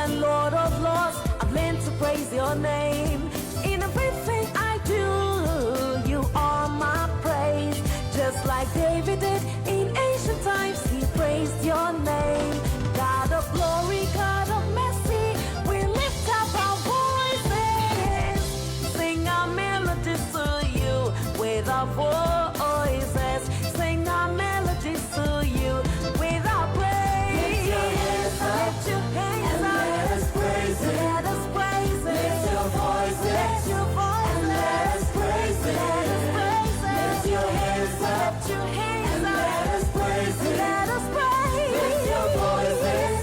and Lord of Lords, I've learned to praise your name. In everything I do, you are my praise. Just like David did in ancient times, he praised your name. God of glory, God of mercy, we lift up our voices, sing our melodies to you with our voices, sing our melodies to you with our praise. Lift your hands up, lift your hands up, let us praise it. Let us praise it. Lift your voices, lift your voice, and let us praise it. Let us praise it. Lift your hands up, lift your hands up, let us praise it. Let us praise. Lift your voices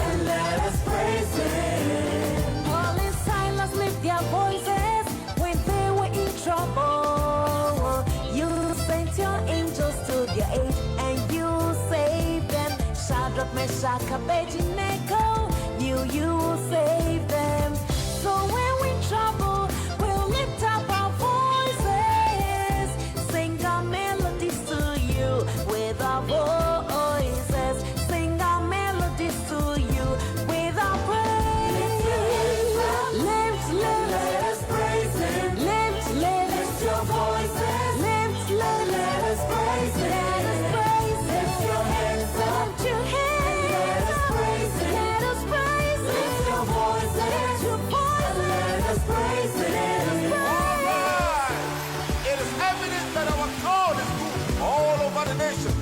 and let us praise it. Paul and Silas lift their voices when they were in trouble. You sent your angels to their aid and you saved them. Shadrach, Meshach, Abednego, you saved them. So when we're in trouble, we'll lift up our voices, sing our melodies to you with our voices, sing our melodies to you with our praise. Lift, let us praise Him. Lift your voices. Lift, let us praise Him. Let us praise Him. Lift your hands up. Lift your hands. Let us praise Him. Let us praise Him. Lift your voices. Lift your voices. Let us praise Him. Let us praise. It is evident that our God is good all over the nation,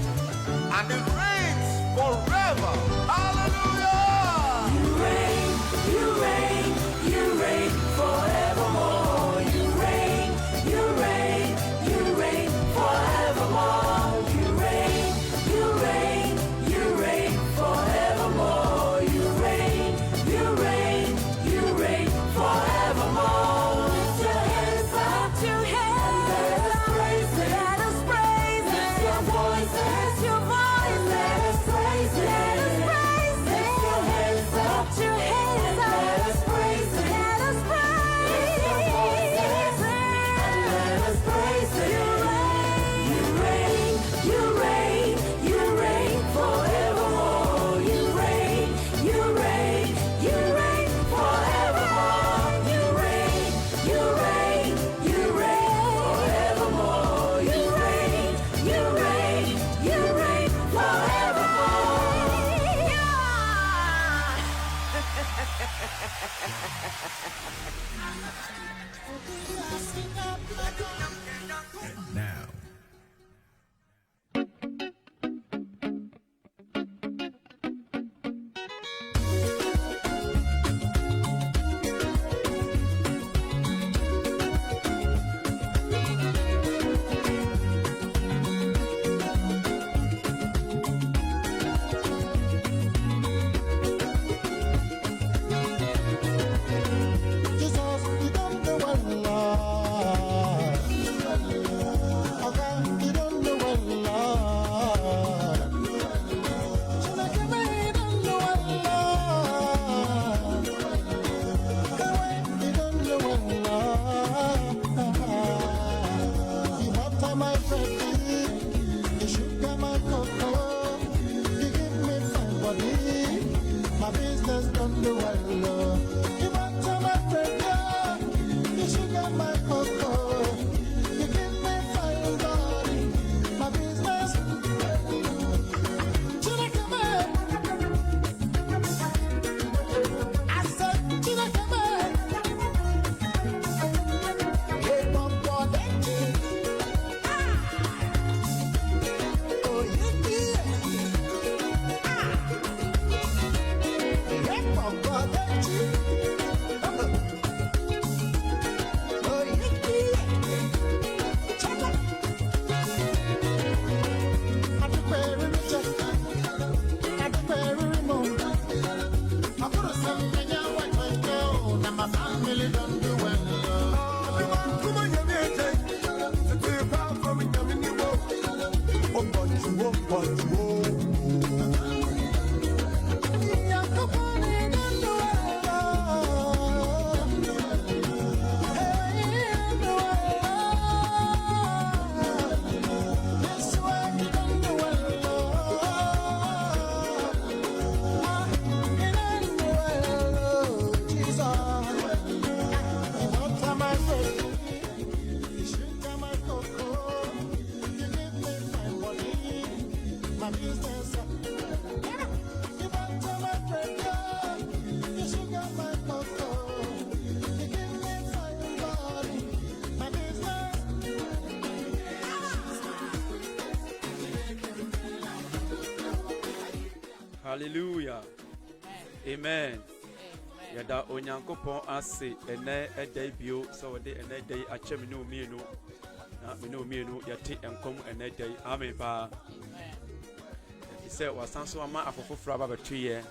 and it reigns forever. Hallelujah! You reign, you reign, you reign forevermore. You reign, you reign, you reign forevermore. You reign, you reign, you reign forevermore. You reign, you reign, you reign forevermore. Lift your hands up, lift your hands, let us praise Him. Let us praise Him. Lift your voices, lift your voice, let us praise Him. Let us praise Him. Lift your hands up, lift your hands up, let us praise Him. Let us praise Him. Lift your voices and let us praise Him. You reign, you reign, you reign forevermore. You reign, you reign, you reign forevermore. You reign, you reign, you reign forevermore. You reign, you reign, you reign forevermore. Now, Jesus, you don't know what love. Okay, you don't know what love. Should I come in? You don't know what love. Come in, you don't know what love. You water my breath, you sugar my cocoa, you give me fine body. My business don't know what love. You water my breath, you sugar my cocoa, you give me fine body. My business. Should I come in? I said, should I come in? Hey, bum, bum, oh, yeah. Hey, bum, bum, oh, yeah. Check it. I prepare a check. I prepare a remote. I put a something in what I go. Now my family don't do well. Everyone, come on, you're to be proud for me, I'm in the world. Oh, but you, oh, but you, oh. Yeah, come on, you don't do well. Hey, you do well. This way you don't do well. You don't do well. my business. You butter my bread, yeah. You sugar my cocoa. You give me fine body, my business. Hallelujah. Amen. Yada onyankopon ase ene edai bio so de ene edai achem ne omienu na me ne omienu yate enkom ene edai amen pa. Amen. Say wasanso ama afofofra ba betue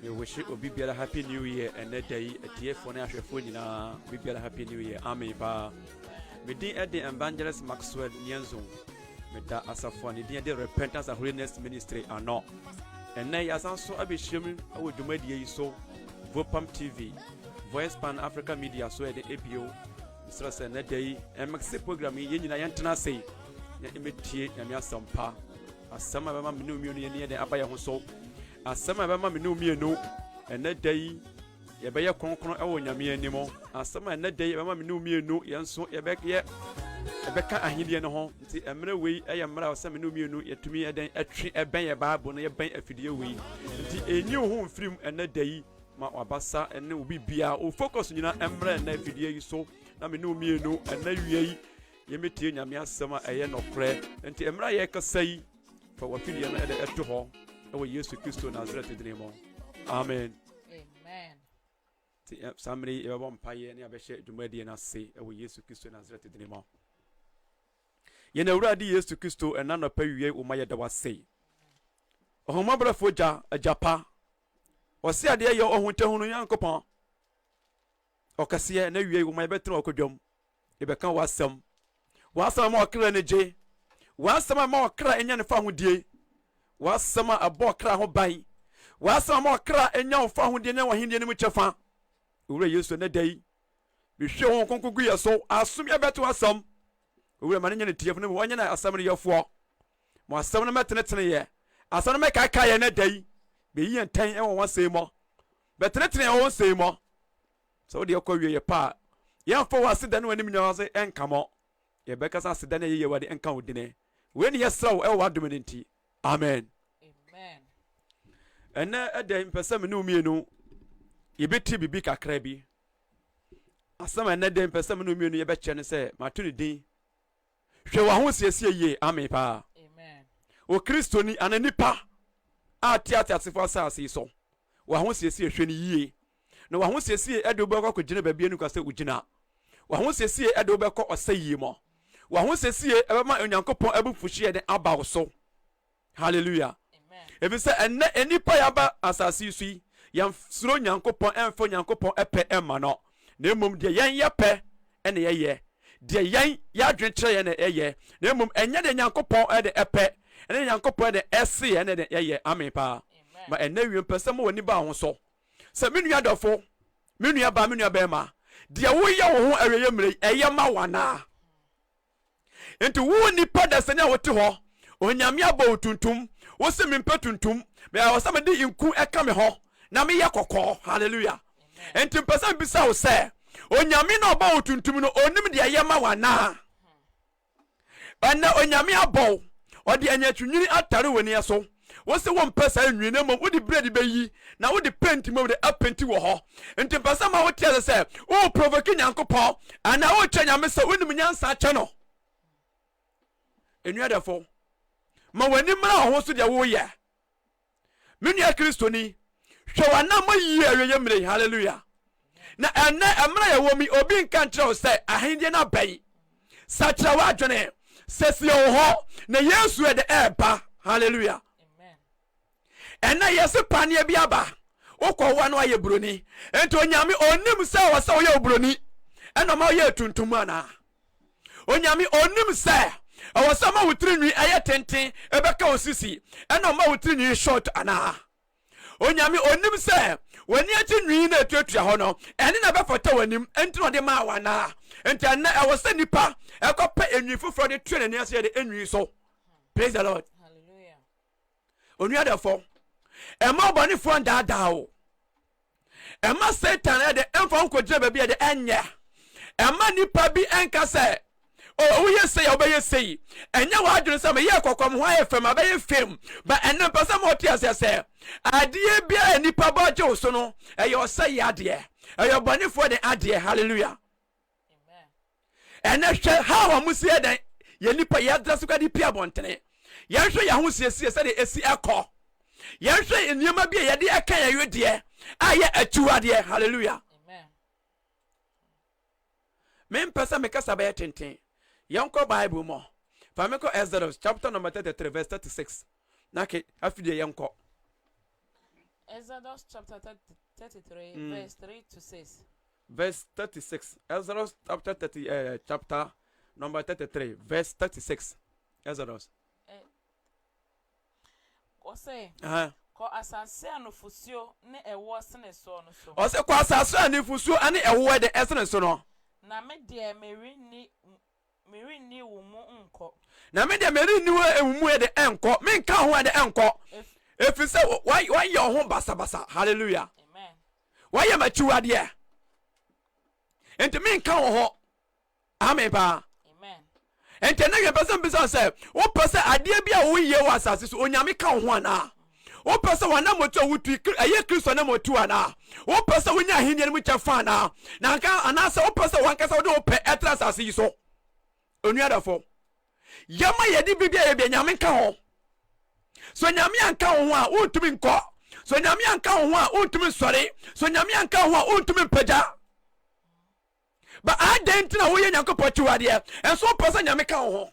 me wish obi biara happy new year ene edai atiefo ne ahwefo nyina obi biara happy new year amen pa. Me din ede evangelist Maxwell Nyenzo me da asafo ne din de repentance and holiness ministry ano ene yasanso abehiem awo dwumadie yi so Vopam TV, Voice Pan Africa Media, so the APO, Mr. Nedday, MX program, Yenina Yantana say, Yamitie, Yamia Sampa, as some of them knew me near the Abaya Hoso, as some of them knew me no, and that day, Yabaya Concron, oh, Yami anymore, as some and that day, Mamma knew me no, Yanso, Yabek yet. Rebecca and Indian home, the Emerald way, I am Mara, some new me, yet to me a day, a tree, a bay, a barb, a bank, a video way, a new home film and that day. Ma wabasa ene obi bia o focus nyina emre na video yi so na me no mienu ena wiei ye metie nyame asema eye nokre enti emra ye kasai fa wa video na ede eto ho e wo Yesu Kristo Nazareth dinemo amen amen ti samri e babo mpaye ne abehye dwumadi na se e wo Yesu Kristo Nazareth dinemo ye na urade Yesu Kristo ena no pa wiei o maye da wase ohoma brafo ja ajapa Osi ade ye ohuntehunu yankopon okase na wiei wo mai betre okodwom ebeka wasam ma okra neje wasam ma okra enya ne fa hodie wasam abokra ho ban wasam ma okra enya ho fa hodie na wahindie ne mu chefa owura Yesu na dai bi hwe ho konkogu ye so asum ye beto asam owura mane nya ne tief ne wo nya na asam ne yefo mo asam ne metene ye asam ne kai ye na dai be yen tan e won say mo betre e won say mo so de akwa ye pa ye fo wase dan wani mnya wase enka mo ye beka sa se dan ye wade enka wodine we ne yesaw e wa dum nti amen amen ena ede mpesa me no mienu ye beti bibi kakra bi asama ena de mpesa me no mienu ye be che ne se mato ne din hwe wa ho siesie ye amen pa amen o Kristo ni ananipa atiati asifo asase so wa ho siesie hwe ni yie na wa ho siesie edo be ko gina babie nu kase ugina wa ho siesie edo be ko osayie mo wa ho siesie e be ma onyankopon abufuhie de aba so hallelujah amen ebi se enipa ya ba asase su yi yam suro nyankopon enfo nyankopon epe ema no na emom de yen yepe ene ye de yen ya dwenkyere ye na eye na emom enye de nyankopon e de epe ene nyankopon de ese ene de ye amen pa ma ene wi mpesem woni ba ho so se menua dofo menua ba menua ba ma de wo ye wo ho aweye mre eye ma wana enti wo ni pada sene a wote ho onyame aba otuntum wo se mempa tuntum me a wosam de inku eka me ho na me ye kokko hallelujah enti mpesem bisa wo se onyame na oba otuntum no onim de eye ma wana ene onyame aba odi anya twunwiri atare woni eso wo se wo mpesa nwiri na mom wo di bread be yi na wo di paint mom de apenti wo ho enti mpesa ma wo tie se wo provoke nyankopon ana wo twa nyame se wonim nyansa che no enua defo ma wani mra ho so de wo ye menua Kristo ni hwe wana ma yi aweye mre hallelujah na ene emra ye wo mi obi nka ntre se ahinde na bai sachira wa adwene sesi ho na Yesu de eba hallelujah amen ena Yesu panie bi aba okwa no aye broni enti onyame onim se wo se wo ye broni ena ma ye tuntum ana onyame onim se wo se ma wutri nwi aye tenten ebeka osisi ena ma wutri nwi short ana onyame onim se wani ati nwi na etuatua ho no ene na befota wanim enti no de ma wana enti ana wo se nipa ekopa enwi foforo de twene ne ase de enwi so praise the Lord hallelujah onua defo ema boni fo ndada o ema Satan de emfa nkogire ba bi de enye ema nipa bi enka se oh yes say obey say enya wa adwene say me ye kokom ho ayefem abeye fem ba enne pesa mo tia say ade bia nipa boje so no eyo say ade eyo bonifo de ade hallelujah Amen. enne hwe ha wa musie den ye nipa ye adress kwadi pia bontene ye hwe ya ho siesie say de esi ekọ ye hwe eniema bia ye de eka ye wedie aye atuade hallelujah Amen. me pesa me kasa ba tenten Yanko Bible mo. Fameko Exodus chapter number 33 verse 36. Nake afide yanko. Exodus chapter 33 verse 3 to 6. Verse 36. Exodus chapter 30 chapter number 33 verse 36. Exodus. Ose ko asase anofusio ne ewo sene so no so. Ose ko asase anofusio ane ewo de esene so no. Na me de merini wo mu nko. Na me de merini wo ewumu de enko. Me nka ho de enko. Efise why your ho basa. Hallelujah. Amen. Why am achiwade e? Enti me nka ho. Amen ba. Amen. Enti na ye person bisa say, wo pese ade bia wo ye wa asase so onyame ka ho ana. Wo pese wana moto wutu aye Kristo na motu ana. Wo pese wonya ahenya mu kyafa ana. Na nka anase wo pese wankasa wo de wo pe etra asase yi so. Onuadafo yama yedi bibia ye bia nyame nka ho so nyame anka ho a wontumi nkọ so nyame anka ho a wontumi sori so nyame anka ho a wontumi paja ba adentina wo ye nyankopɔ chiwade enso pese nyame ka ho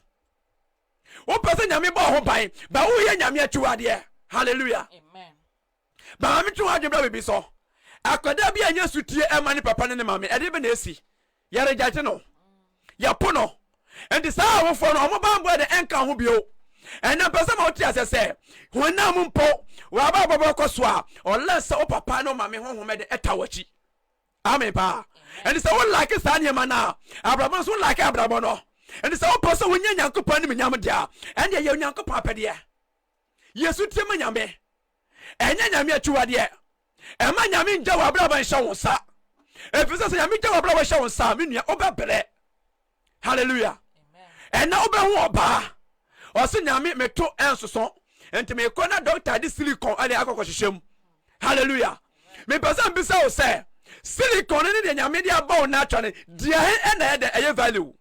wo pese nyame ba ho ban ba wo ye nyame chiwade hallelujah Amen. ba me chiwade bra bibi so akoda bia nya sutie ema ne papa ne mama ede be na esi yare jate no ya pono and the sound of for no bambo de enka ho bio and na pesa ma oti asese hona mu mpo wa baba koso a unless o papa no mame ho me de etawachi amen pa and so one like sanye mana abraham so like abraham no and so person wonya nyankopon ni nyam dia and ye nyankopon apede yesu tiema nyame enya nyame atuwade e ma nyame nja wa abraham hye wo sa efisa se nyame nja wa abraham hye wo sa me nua obebere hallelujah and now be oba o se nyame meto ensoso enti me ko na doctor di silicon ale akoko hyehyem hallelujah me person bi say o say silicon ni de nyame dia ba o na atwane dia he na de eye value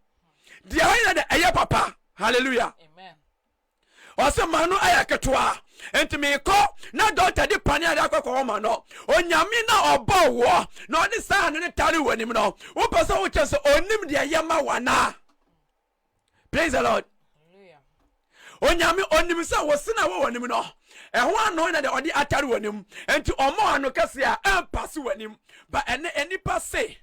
dia he na de eye papa hallelujah Amen. o se manu ayaketoa enti me ko na doctor di pani ale akoko ho ma no o nyame na oba wo na o ni sa ne tare wanim no wo person wo chese onim de eye ma wana. Praise the Lord. Hallelujah. Onyame onim sa wosina wo wanim no. Ehho ano na de odi atare wanim. Enti omo ano kase a empase wanim. Ba ene enipa se.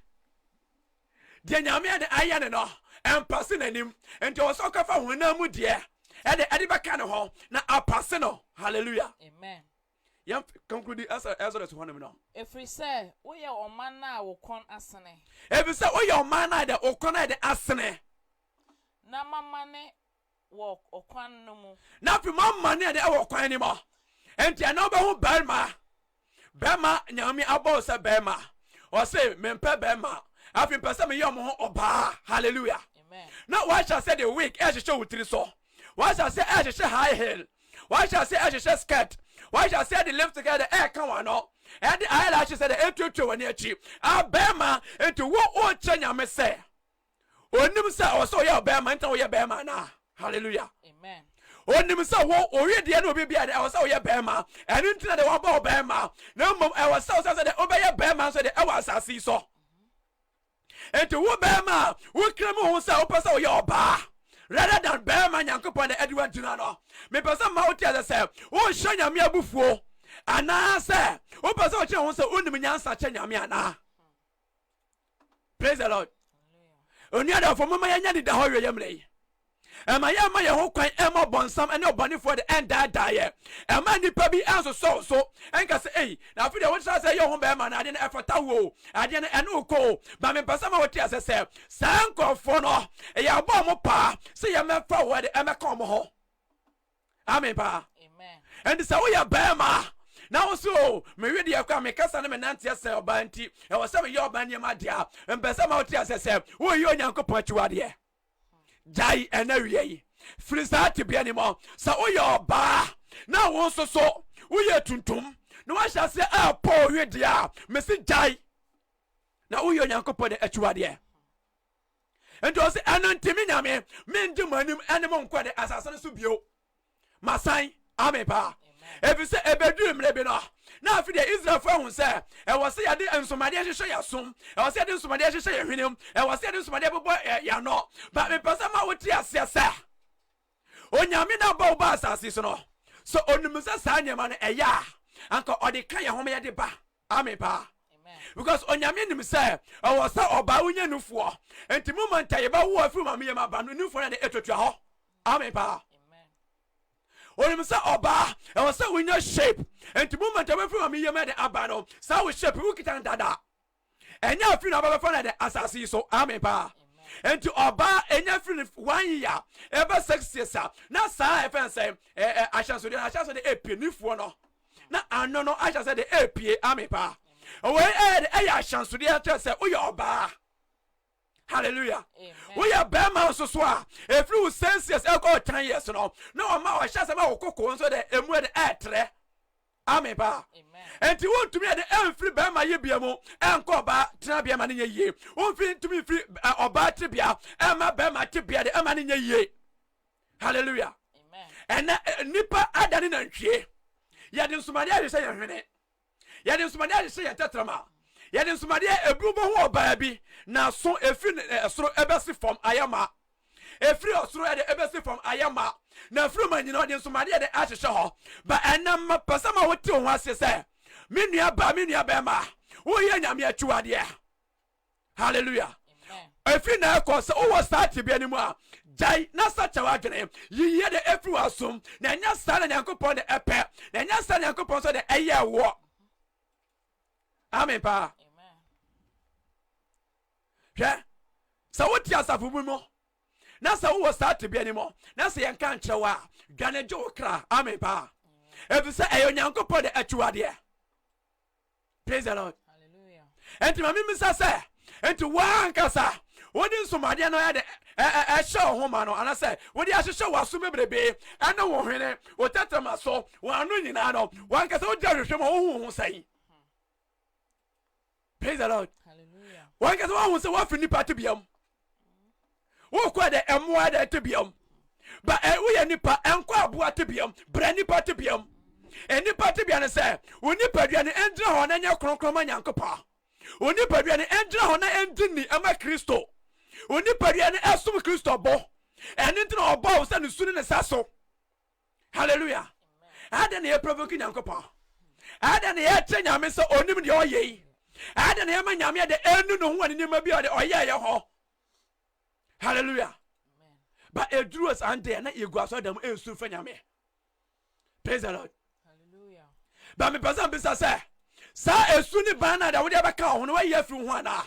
De nyame de aya ne no. Empase nanim. Enti oso kafa honamu de. Ede beka ne ho na apase no. Hallelujah. Amen. Yam conclude as to honamu no. Efri say wo ye oman na wo kon asene. Ebi say wo ye oman na de okon na de asene. Na mama ne wo okwan no mu. Na fi mama ne de wo kwan ni mo. Enti ana oba hu bema nyame abo se bema. O say mempe bema. Afi pese me yom ho oba. Hallelujah. Amen. Now why shall say the week e hye wutiri so. Why shall say e hye high heel. Why shall say e hye skirt. Why shall say the lift together e kan wa no. And the eyelash say the etutu wani achi. Bema enti wo o che nyame say. Onim say o so ye bema enti wo ye bema na. Hallelujah. Amen. Onim say wo owie de na obi bia de o say wo ye bema. Eni ntina de wo ba bema. Na mom e wo say de obeye bema so de e wa asase so. Enti wo bema wo krem ho say wo pese wo ye oba. Rather than bema nyankopon de Edward Juna no. Me pese ma wo tia say wo hye nyame abufuo. Ana say wo pese wo kire ho say onim nyansa kye nyame ana. Praise the Lord. Onia da for mama yanya di da ho we yemle. Ema ya ma ye ho kwan ema bonsam ene obonefo de enda daye. Ema nipa bi anso so enka se ei na afi de wo tsa se ye ho be ma na ade na efata wo ade na ene ko ba me pesa ma wo tia se sankofo no e ya bo mo pa se ye me fa wo de e me ka mo ho. Amen pa. Amen. And so we are bema. Now so me we dey kwa me kasa na me nante ase oba nti e wo se me ye oba ne ma dia. Mpesa ma wo tia se wo ye onyankopon chiwade. jai enawie frisa te bia ni mo sa woyɛ ɔbaa na wo nso so woyɛ tuntum na wahyɛ se ɛpɔ hwe dia mesi jai na woyɛ Nyankopɔn de atwade enti o se ɛno ntimi nyame mendi manim ɛne mo nkɔ de asase no so bio masan amen pa efi se ebedu mre bi no na afi de Israel fo hu se e wo se yade nsomade hwehwe yasom e wo se yade nsomade hwehwe yehwenem e wo se yade nsomade bebo ya no ba me pesa ma woti ase se onyame na ba oba asase so no so onum se sa nyama no eya anka odi kan ye home ye de ba amen pa because onyame nim se e wo se oba unya nufuo enti moment ye ba wo afi mama ye ma ba no nufuo na de etotwa ho amen pa onim say oba e was say we no shape and moment we from me yema de abano say we shape we kitan dada enya afi na baba fa na de asase so amen pa and oba enya afi 1 year ebe 6 years na sa e fa say ahyaso de epenifuo no na ano no ahyaso de epie amen pa we ya ahyaso de atre say we oba. Hallelujah. We are Bama so swa. If you senses eko 10 years no. No ma wa sha se ma okoko so de emu de etre. Amen ba. Amen. And you want to me de emfri Bama ye biamu enko ba tena bia ma ne ye. Wonfri to me free oba tibia ema Bama tibia de ema ne ye. Hallelujah. Amen. And nipa adani na nhwe. Ya de nsumade a se ye hwene. Ya de nsumade a se ye tetrama. Yede nsumade ebubo ho oba bi na so efi esoro ebesi from ayama efri osoro ede ebesi from ayama na efri manyina ode nsumade ede ahehye ho ba enam pasama wote ho ase se menua ba ma wo ye nyame atwade. Hallelujah. Efri na ko se wo start bi animu a jai na sacha wadwene yiye de efri wasum na nya sa na Nyankopon de epe na nya sa na Nyankopon so de eye wo. Amen pa. Amen. Yeah. So what you asafu mu mo? Na sa wo start bi animo. Na se yanka nchewa. Dwane jo kra. Amen pa. Ebi se eyo Nyankopon de atwade. Praise the Lord. Hallelujah. Enti mami misa se enti wan kasa. Wodi nsomade no ya de show homa no ana se wodi ahehye waso bebrebe ana wo hwene wo tatama so wo anu nyina no wan kasa wodi ahwehwe mo wo sai. Praise the Lord. Hallelujah. One gets one who say what for nipa to biam. Wo kwa de emwa de to biam. But we are nipa enko aboa to biam, bra nipa to biam. E nipa to biam say, wo nipa duane endra ho na nya kronkron Nyankopɔn. Wo nipa duane endra ho na endini ama Kristo. Wo nipa duane esum Kristo bo. Eni ntino obo wo say ne sunu ne saso. Hallelujah. Ada na e provoke Nyankopɔn. Ada na e tre nyame say onim de oyei. Ada na yama nyame de enu no ho ani ma bi o de oye ho. Hallelujah. Amen. But eduru as ande na egu aso dem ensu fa nyame. Praise the Lord. Hallelujah. But me person bisa say sa esu ni bana da wo de beka ho no wa ye afiri ho ana.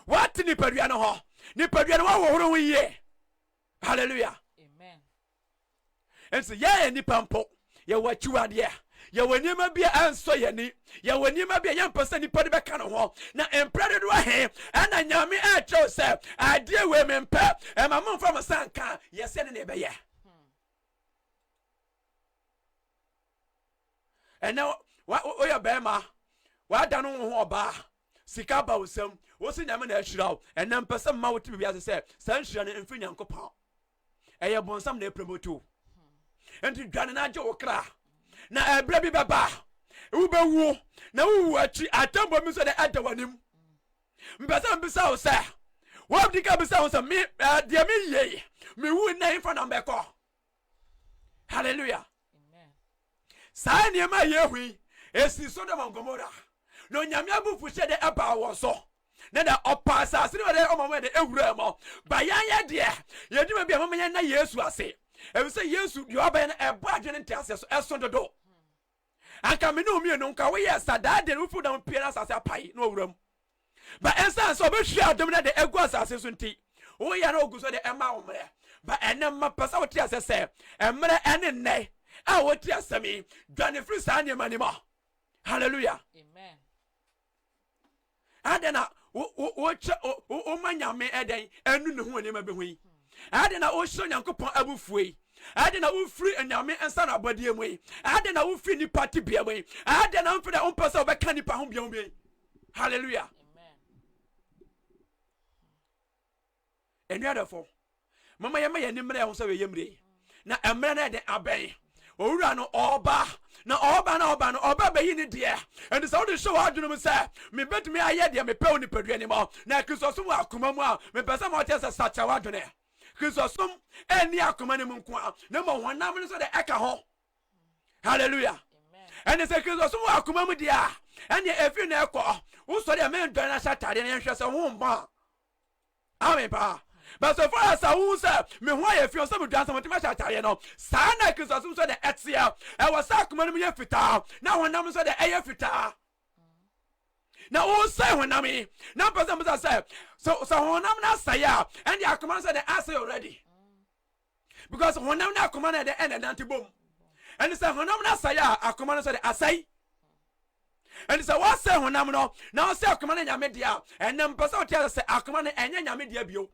What ni padua no ho. Ni padua no wa wo horo ho ye. Hallelujah. Amen. Enso ye ni pampo ye wa chiwade. Ya wanyema bia anso yani ya wanyema bia ya mpasa ni pode beka no ho na emprade do ahe ana nyame a chew se ade we mempe e ma mo from sanka yese ne be ye ena o ya be ma wa da no ho oba sika ba wosam wo se nyame na ahira ena mpasa ma wo tibi bia se san hira ne mfi Nyankopɔn eye bonsam na promote enti dwane na je wo kra na ebra bi baba u bewu na wu achi atambo mi so de adawanim mbesa mbisa o se wo abdika mbisa o se me de me ye me wu na in front ambeko. Hallelujah. Amen. Sa ni ma ye hui esi Sodom and Gomorrah no nyame abufu hye de eba wo so na da opasa ase ne de omamo de ewura mo ba yan ye de ye dima bia mama yan na Yesu ase e say Yesu di oba na ebo adwene ntiase so eso dodo anka me no mi no nka we yes da de wufu da mpia asase apai no owuram ba ensa so be hwe adom na de egu asase so nti wo ya na ogu so de ema wo mre ba enem ma pasa wo ti asese emre ene ne a wo ti asemi dwane free sa anya manima. Hallelujah. Amen. Adena wo manyame eden enu ne ho anima be hui ade na wo hye Nyankopon abufuei ade na wo free anyame ensa na abodie mu yi ade na wo free ni party bia mu yi ade na mfede on pesa obeka nipa ho bia mu yi hallelujah amen enwadafo mama yema ye nimre ho se we yemre na emre na de aben owura no oba na oba be yi ni de and so the show adunu mu se me betumi aye de me pe oni padua ni mo na Kristo wa akoma mu a me pesa ma ote se sacha wadune Kristo eni akoma ni mu nko a na mo honam no so de eka ho hallelujah amen and se Kristo wa akoma mu de a eni efi na ekọ wo so de me ndon na shatade na hwese ho mba amen pa. But so far as I was me who I feel some dance on my chat, no. Sana Christos so the Etia. I was a common fita. Now when I'm so the air fita. Now all say when I mean, now person I say, so when I'm not say and the command said the answer already. Because when I'm not command at the end and anti boom. And it's a when I'm not say I command said I say. And it's a what say when I'm no now say command in your media and then person tell say I command and your media bio.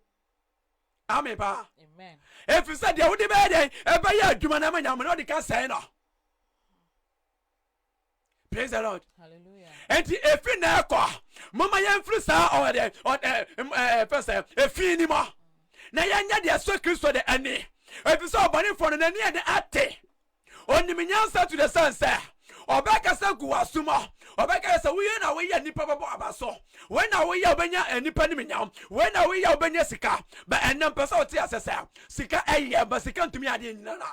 Amen pa. Amen. If you said you would be bad, ever ya do man am no de can say no. Praise the Lord. Hallelujah. And if you na kwa mama yan frisa or the first if you ni mo. Na yanya de so Kristo de ani. If you saw body for na near the ate. Oni me nyansa to the sun say. Obeka sa gu asuma. Obeka sa we na we ya nipa babo abaso. When na we ya obenya nipa ni menyam. When na we ya obenya sika. Ba enam pesa oti asesa. Sika eye ba sika ntumi ade nyina.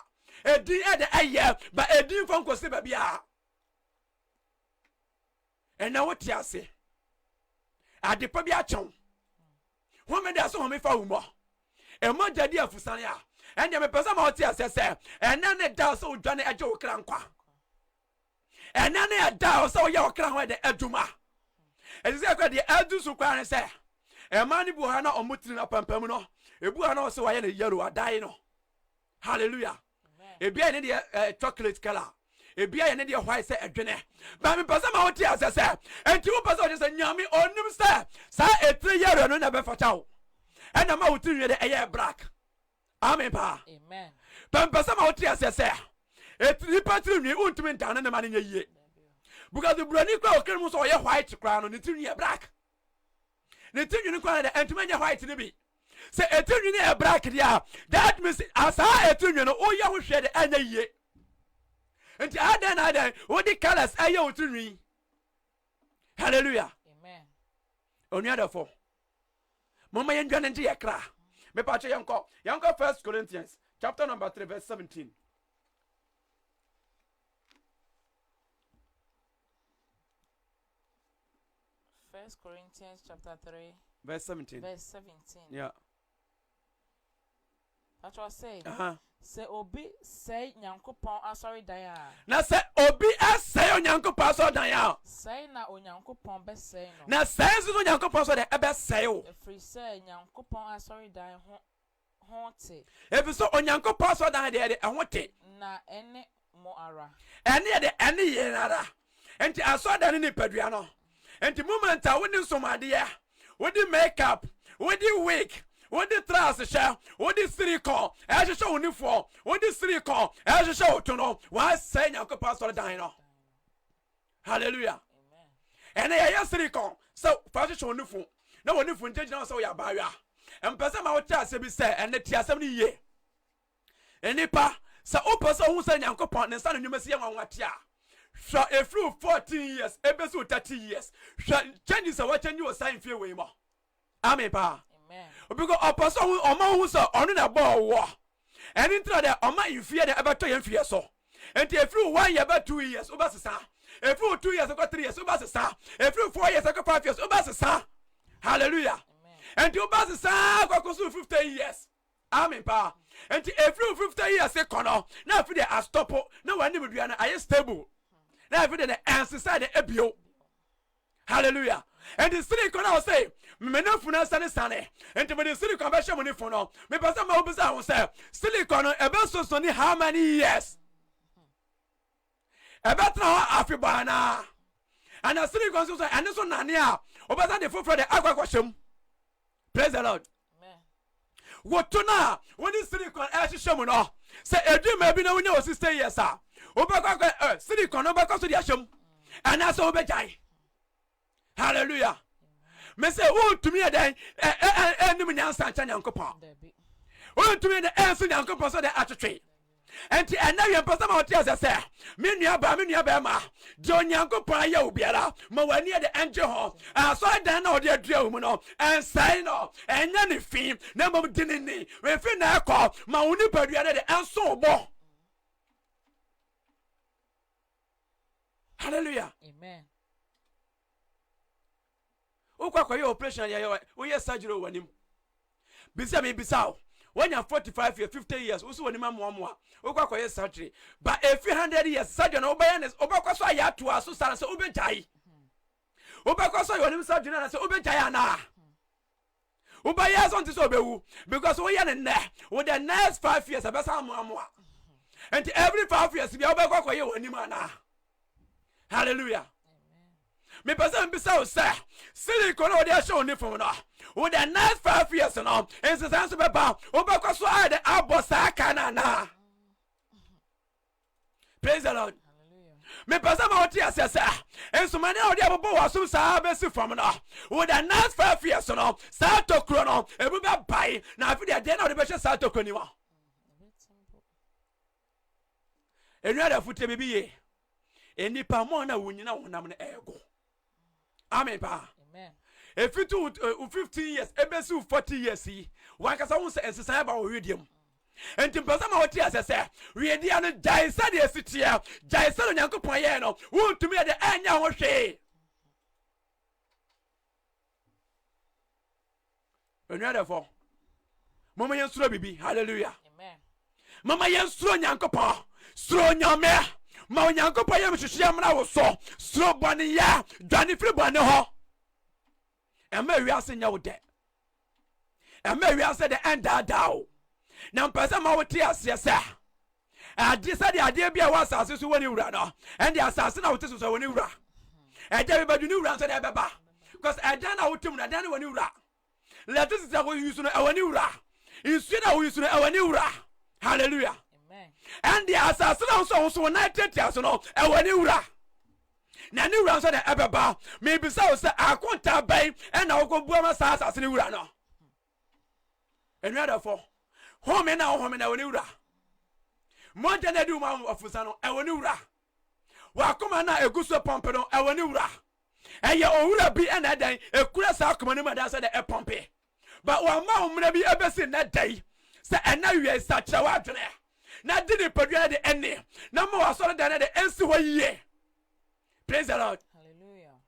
Edi e de eye ba edi mfo nkosi ba bia. Ena woti ase. Ade pa bia chon. Ho me da so ho me fa wumo. E mo jadi afusane a. Enya me pesa ma oti asesa. Ena ne da so dwane eje wo kra nkwa. And then I die so your crown with the eduma. And is that the edu so crown say? A man buhana or mutin up and permuno. A buhana so I am a yellow a dino. Hallelujah. A beer in the chocolate color. A beer in the white say a dinner. But me person out here as I say. And 2 persons and yummy on them sir. Sir, a 3-year and never for chow. And I'm out to the air black. Amen pa. Amen. But person out here as I say. It repatriate me won't mean down in the man in a year. Because the brand new crowd so your white crown on the 2 year black. The 2 year crown and to many white in the bee. Say a 2 year black, yeah. That means as I a 2 year, oh, you will share the end of year. And I then, what the colors are you to me? Hallelujah. Amen. On the other 4. Mama and John and Tia cry. Me patch Yanko 1 Corinthians, chapter number 3, verse 17. 1 Corinthians chapter 3 verse 17. Verse 17. Yeah. That's what I say. Say obi say Nyankopon asori dan a. Na say obi say Nyankopon asori dan a. Say na Onyankopon be say no. Na say so Nyankopon so de e be say o. Efri say Nyankopon asori dan ho te. Efi so Onyankopon asori dan de e ho te. Na ene mo ara. Ene de ene ye ara. Enti asori dan ni padua no. Enti moment a woni nsomade ya. Wodi makeup, wodi wig. What the trust share, what the silicon, as you show uniform, what the silicon, as you show to know, why say Uncle Pastor Dino. Hallelujah. And I am silicon, so fashion uniform. No one if we change now, so we are barrier. And person out there, say, be said, and the tia 70 years. And Nipa, so person who say Uncle Pond and son, you must see on what ya. So a few 14 years, a best 30 years. Changes are watching you a sign fear way more. Amen, pa. Because a person who who's on a ball war. And into that, you fear the about 2 years fear so. And if you 1 year about 2 years, Obasa. If you 2 years ago, 3 years, Obasa. If you 4 years ago, 5 years, Obasa. Hallelujah. And you Obasa, go 50 years. Amen, pa. And if you 50 years, say, Connor, now if they are stop, no one will be stable. Now if the answer side the ebio. Hallelujah. And the city can say, Menofuna Sanne, and to the city conversion money for no. Me person my obisa will say, Silicon, a best so how many years? A better Afribana. And a city consultant, and this one, Nania, over the foot for the aqua question. Praise the Lord. wotuna woni silicon ehyehyem no se edwuma bi na wonya wo 60 years a obekwa silicon no bekwa so di ahyem ana so obejai. Hallelujah. Me say wontumi eden enim nyansa ncha Nyankopon. Wontumi eden enso Nyankopon so de atwetwe. Enti ena yem pasa ma wote asese me nua ba ma de Onyankopon aye obiara ma wani de enje ho aso dan na ode adua mu no ensai no enya ne fi na mom dinini we fi na ekọ ma woni padua de enso obo. Hallelujah. Amen. Ukwa ye operation ye wo ye surgery wanim bisa me bisa when you 45 years 50 years usu wanim amoa ukwa ye surgery but if 100 years surgery no obayanes obakwa so ya to aso sara se obejai obakwa so wanim surgery na se obejai ana obaya so nti so obewu because we ye ne with the next 5 years abesa amoa and every 5 years bi obakwa ye wanim ana. Hallelujah. Me person be so say silicon o dey show ni from no with the next 5 years no instance be ba obekwa so ade abosa kana na. Praise the Lord. Hallelujah. Me person ma oti asese enso mani o dey abobo waso sa be si from no with the next 5 years no sa tokro no ebu be bai na afi dey na o dey be sa tokro ni wa enu ada fute bibi ye enipa mo na wunyina wonam na ego. Amen pa. Amen. If you do 15 years, ebesu 40 years, one kasa won say ensesa ba wo wediem. Enti mpasa ma woti asese, wedia no jaisa de esitia, jaisa no Nyankopon ye no, wontumi de anya ho hwe. Onwada fo. Mama yen suro bibi. Hallelujah. Amen. Mama yen suro Nyankopon, suro nyame. Ma Onyankopon ye mhwehwe mra wo so suro bone ya dwane firi bone ho ema wiase nya wo de ema wiase de enda dawo na mpesa ma wo ti ase ase ade sa de ade bia wa asase so woni wura no ende asase na wo ti so woni wura ede be badu ni wura so de beba because ede na wo tim na ede na woni wura let us say wo yusu no woni wura isu na wo yusu no woni wura. Hallelujah. And the assassin also united no ewani wura na ni wura so de ebeba maybe so say akonta ban and na go buama sa assassin wura no enu adafo home na wani wura monte na di uma ofusa no ewani wura wa koma na eguso pompe no ewani wura eye owura bi na dan ekura sa koma ni mada so de e pompe but wa ma umra bi ebesi na dai se ena wie sa chewa adwene na did it padua de ene na ma wasore da na de ensi ho yie. Praise the Lord. Hallelujah.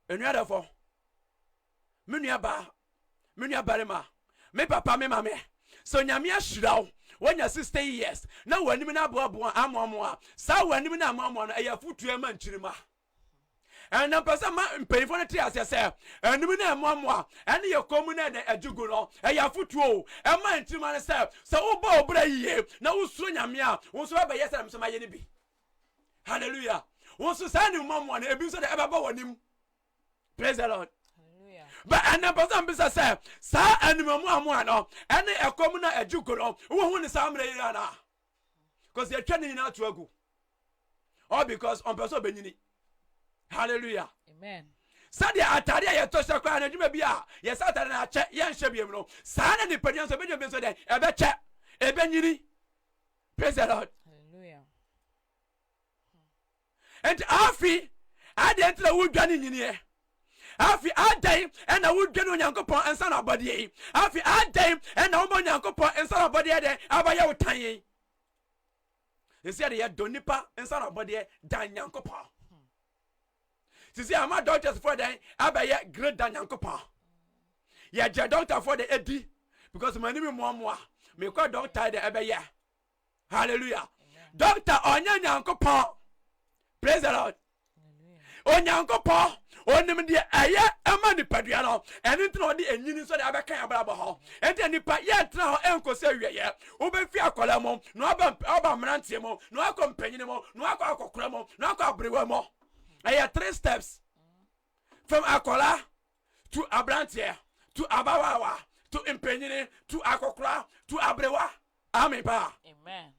Enu adafo menua barema me papa me mame so nyame ahirawo wanya 60 years na wanim na aboabo amoamoa sa wanim na amoamoa no eyafutu ema nchirima and na pasa ma mpelifo na ti asese enum na amoamoa ene ye komu na de ajugo no eyafutu o ema nchirima ne se wo ba obra yie na wo suro nyame a wo so ba yesa na so ma ye ne bi. Hallelujah. Wo so sa ni moamoa na ebi so de eba ba wanim. Praise the Lord. But and the person be say sa animamu amu no ene ekomu na ajugo no wo hu ni sa amre ira na because they twa ni na to agu all because on person benyini. Hallelujah. Amen. Sa de atare ya to se kwa na djuma bia ye sa atare na che ye nhye biem no sa na ni padian so be djuma so de e be che e be nyini. Praise the Lord. Hallelujah. And afi ade ntra wo dwane nyini e afi adai ena wudwenu Nyankopon ensa na body yi afi adai ena wo Nyankopon ensa na body de abaya wotan yi esi de ye donipa ensa na body dan Nyankopon sisi ama doctors for den abaya great dan Nyankopon ye je doctor for the edi because mani me moamoa me kwa doctor de abaya. Hallelujah. Doctor onya Nyankopon. Praise the Lord. Onyankopon onim de aye ema ni padua no ene ntna odi enyini so de abekan abrabo ho ente nipa ye tna ho enkosi awieye wo be fi akola mo no aba mrantie mo no akompanyine mo no akokora mo no akobrewa mo aye 3 steps from akola to abrantie to abawawa to impenyini to akokra to abrewa amen pa Amen.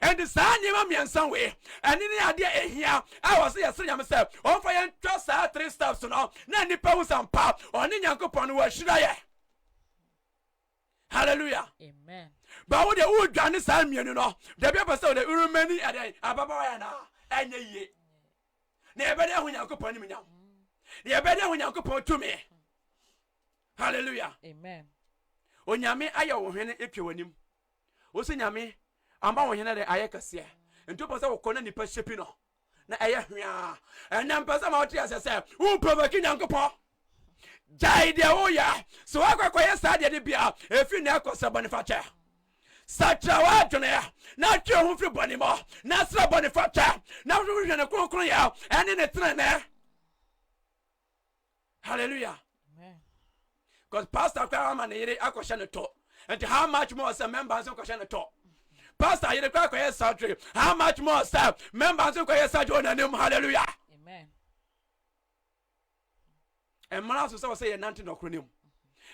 and the san yema miensan we and ni ade ehia I was say yesre nyam say on fa yen twa sa 3 steps no na nipa hu sampa oni nyankopon no wa hira ye hallelujah Amen. ba wo de wo dwane san mienu no de be pese de urumani ade ababa ya na anya yie na ebe de hu nyankopon ni nyam na ebe de hu nyankopon tumi hallelujah Amen. onyame aye wo hwene epie wanim wo se nyame amba wo hwene de aye kase nto pese wo kona nipa shepi no na aye hwea enam pese ma wo tia se wo provoke nyankopon jai de wo ya so akwakoye sa de bia efi na akosa boniface sacha wa dwene na twe ho firi boni mo na sra boniface na wo hwene kronkron ya ene ne trene hallelujah Amen. because pastor kwa man yere akosha ne to and how much more as a member so akosha ne to pastor yere kwa koye surgery how much more as a member so koye surgery on name hallelujah Amen. emra so say ye nante no kronim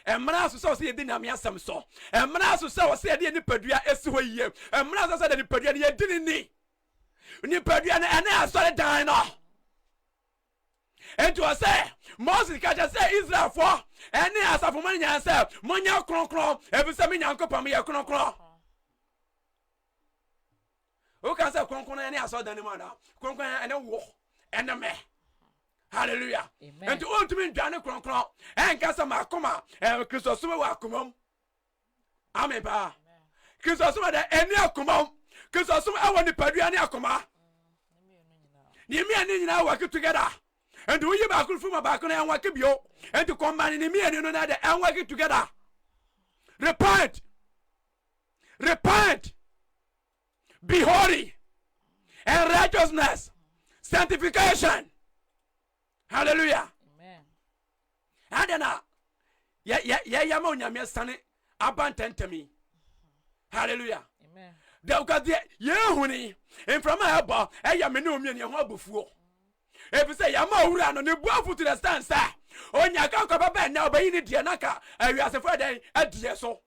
emra so say ye di nyame asem so emra so say ye di nipadua esi ho yie emra so say de nipadua ye di ni nipadua na ene asore dan no enti o say Moses kaja say Israel for ene asafo man nya say monya kronkron ebisa me nyankopam ye kronkron o ka say kronkron ene asore dan ni ma na kronkron ene wo ene me hallelujah Amen. enti o ntumi ndwane kronkron enka say makoma Kristo so wa akomam amen ba Kristo so da ene akomam Kristo so e woni padua ne akoma ni mi ani nyina work together and we back from a back and work bio and to combine in me and you know that and work together. Repent, be holy, and righteousness, sanctification. Hallelujah. Amen. And then, yeah, monya sane abandon to me. Hallelujah. Amen. There got the yehuni in from my elbow, and ya menu me and your before. If you say Yama Ura no buafu to the stand, sir. On your can't come back now, but you need Dianaka, and you are a Friday at the so.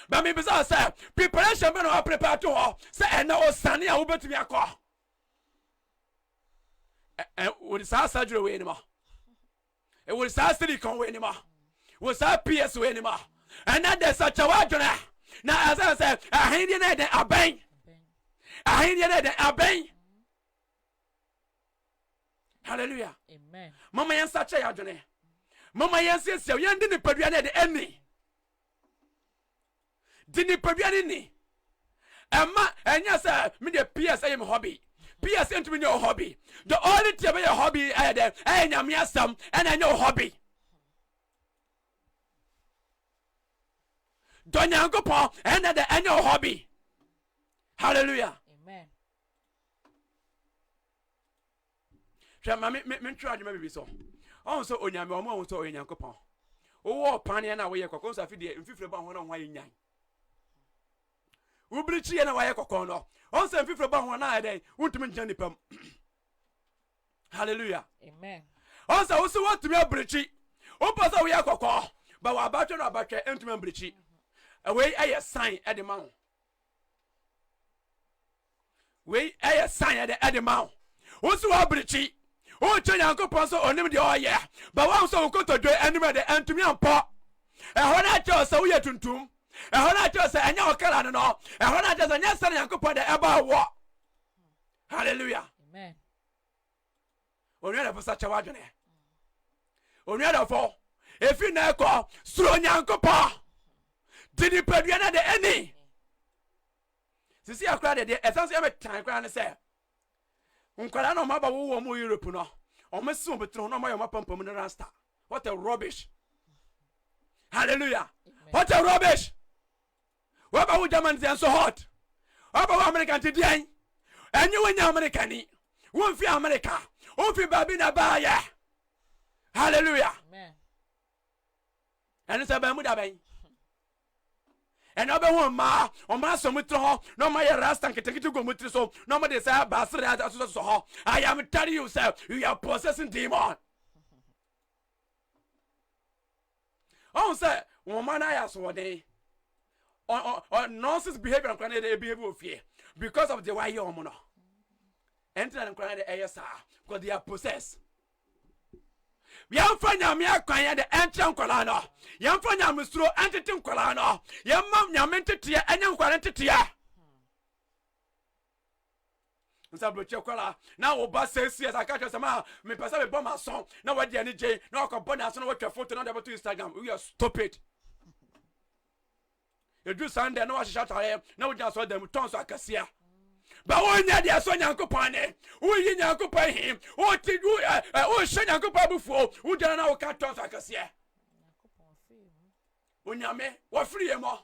But maybe, sir, preparation men are prepared to all. Say, and now, Sunny, I will bet me a call. And would it surgery away anymore? It will start silicon way anymore. Will start PS way anymore. And then there's such a water. Now, as I said, I hate you there, I bang. I hate you there, I bang. Hallelujah. Amen. Mama yan sacha ya dwene. Mama yan siesie yan di ni padua na de eni. Di ni padua ni. Emma enya say me de PS am hobby. PS ento me your hobby. The only thing about your hobby de enya me asam and enya hobby. Donya ngopo and de enya hobby. Hallelujah. Amen. Me try to maybe so. Also, onyame omo so onyankopon. Owo pane na we yekoko so afide mfifire ba ho na ho ayenyan. Ubrichi na wa yekoko no. On se mfifire ba ho na eden, untumi njan nipam. Hallelujah. Amen. On se wo so wantumi abrichi. O pasa we yekoko, ba wa abatwe na abatwe entumi abrichi. We aye sign e de ma ho. We aye sign e de ma ho. Wo so abrichi. O chanya nkopon so onim de oye ba wa so ukotodwe anim de antumi ampo e ho na che so ye tuntum e ho na che so anya okala no no e ho na che so nya sane nkopon de eba wo hallelujah Amen. onye da fosa chawa dwene onye da fo efi na ekọ suro nyankopon didi padua na de ani sisi akra de esanso ya metan akra ne se nkwara no maba wo mo Europe no o mesu betro no ma yo mapampam no rasta. What a rubbish. Hallelujah. Amen. What a rubbish. What about Germans and so hot? What about American today? And you in American. One for America. One for Babina Baya. Hallelujah. Amen. And it's a Bermuda Bay. And other one ma on my summutro, no my rasta can take it to go with so nobody say bastard as so. I am telling you, sir, you are possessing demon. Oh, sir, woman I asked what they or nonsense behavior and crying the behavior of fear because of the way you are. Enter and crying the ASR because they are possessed. Yamfanya me akwanya de enche nkwala no yamfanya mesuro entete nkwala no yamam nyamente ya enya nkwala entete ya nsa bloche kwala na wo ba sesi as aka sama me pesa be bomb ason na wadi ani je na ko bona ason wo twa photo na de to Instagram we are stupid you do Sunday na wa shisha tare na wo just so dem ton so akasia ba wonya dia so nyankopon ne wo yi nyankopon him wo ti wo hye nyankopon bufuo wo dana na wo ka ton so akasia nyankopon free onyame wo free mo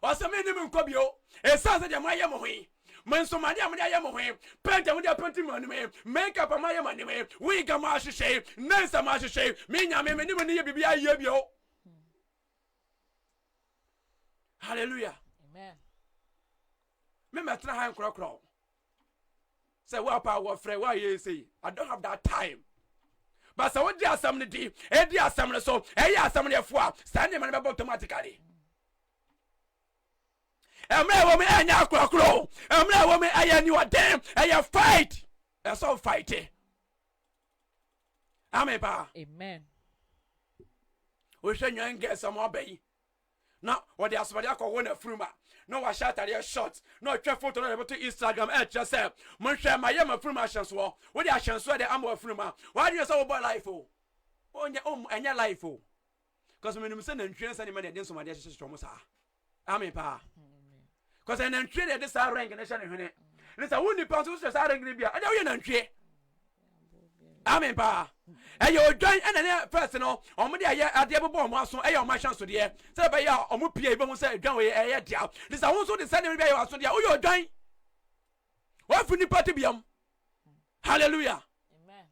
o se me ni me nkobio e sa se dia mo aye mo hwi men so ma dia mo aye mo hwi penta mo dia penti mo ni me makeup ma aye mo ni me we ga ma hye nansa ma hye me nyame me ni mo ni ye bibia aye bio hallelujah amen me metra han krokro say what power free why you say I don't have that time but so what dia asam ne di e dia asam ne so e ya asam ne fo a stand man be automatically emre wo me anya krokro emre wo me aya ni odem aya fight e so fight amen ba amen we hwe nyan get some obey na what the asbadi akọ na fruma no wa shatare shot no twa photo na to Instagram just say mon hwe ma ye ma fruma ahyenso wo de ahyenso de am wa fruma wa de so wo boy life o onya enya life o cause me nim say na ntwe say ne ma de den so ma de hyehyɛ mo sa amen pa cause na ntwe de sa rank na hye ne hwene ne sa wo ni pa so sa rank ne bia ada wo ye na ntwe amen pa eyo join ene first no omo de aye ade bebo omo aso eyo omo ahyanso de say be ya omo pie be mu say dwan we eye dia this won so de say ne be ya aso de o yo join wa funi party biam hallelujah amen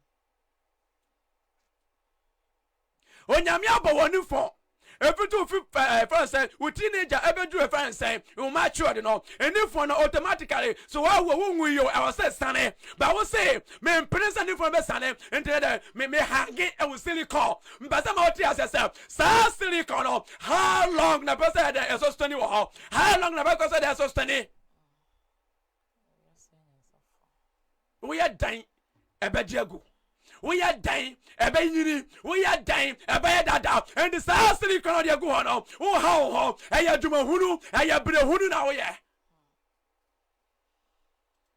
onyame abawoni fo efitu friend say we teenager ebedu a friend say you mature no any for no automatically so how we yo I was say sane but we say me prince and for be sane into me hanging e we silicon mbasa ma oti as say silicon no how long na person dey so stony wo how long na person dey so stony we are dying ebediagu we are dying ebe yiri we are dying ebe dada and the sasri kono de go no o ha eya djuma hunu eya bre hunu na wo ye